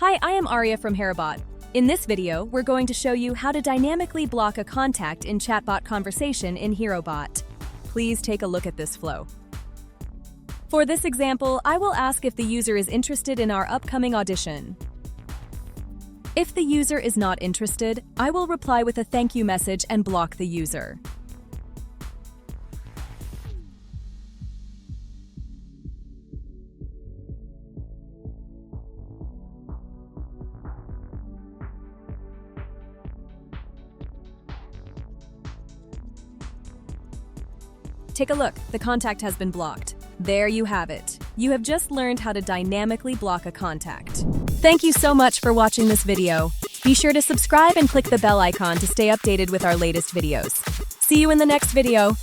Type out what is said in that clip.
Hi, I am Aria from HeroBot. In this video, we're going to show you how to dynamically block a contact in Chatbot conversation in HeroBot. Please take a look at this flow. For this example, I will ask if the user is interested in our upcoming audition. If the user is not interested, I will reply with a thank you message and block the user. Take a look, the contact has been blocked. There you have it. You have just learned how to dynamically block a contact. Thank you so much for watching this video. Be sure to subscribe and click the bell icon to stay updated with our latest videos. See you in the next video.